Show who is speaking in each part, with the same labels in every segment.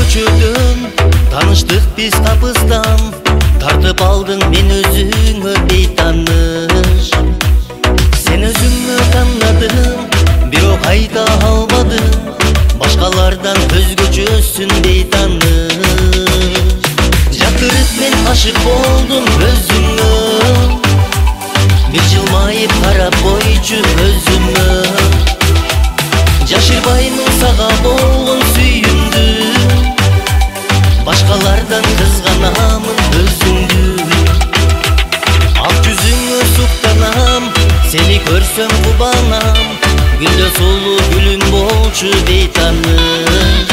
Speaker 1: көчөдөн таныштык биз табыздан, тартып алдың мен өзүңө бейтаныш. Сен өзүңө тандадың, бирок айта албадың, башкалардан өзгөчөсүн бейтаныш. Жактырып мен ашык болдум өзүңө, бир жылмайып карап койчу өзүмө. Жашырбаймын сага болгон сүйүүмдү, башкалардан кызганамын өзүңдү. Ак жүзүңө суктанам, сени көрсөм кубанам, гүлдө сулуу гүлүм болчу бейтаныш.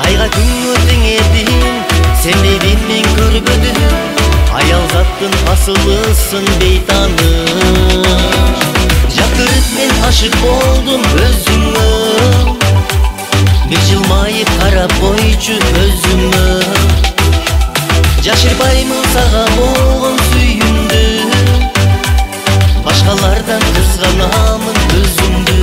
Speaker 1: Айга күнгө теңедим, сендей мен көрбөдүм, аял заттын асылысың бейтаныш. Жактырып мен ашык болдум өзүңө, бир жылмайып карап койчу өзүмө. Жашырбаймын сага болгон сүйүүмдү, башкалардан кызганамын өзүңдү.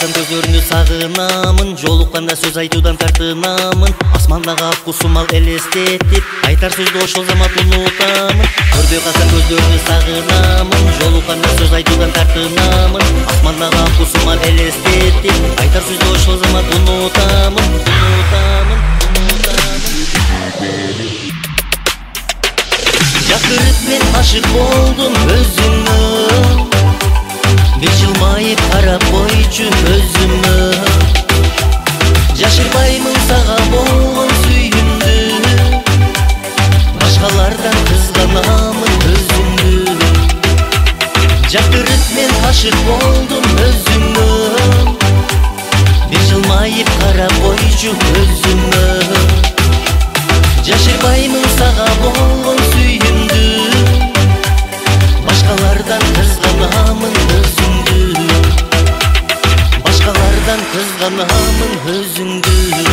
Speaker 1: Көзлөрүңдү сагынамын, жолукканда сөз айтуудан тартынамын. Асмандагы ак кусумал элестетип, айтар сөздү ошол замат унутамын. Көрбөй калсам көзлөрүңдү сагынамын, жолукканда сөз айтуудан тартынамын. Асмандагы ак кусумал элестетип, айтар сөздү ошол замат унутамын. Жактырып мен ашык болдум өзүңө, бир жылмайып карап койчу өзүмө. Жашырбаймын сага болгон сүйүүмдү, башкалардан кызганамын өзүңдү. Жактырып мен ашык болдум өзүңө, бир жылмайып карап койчу өзүмө. Жашырбаймын сага болгон сүйүүмдү, башкалардан кызганамын өзүңдү. Башкалардан кызганамын өзүңдү.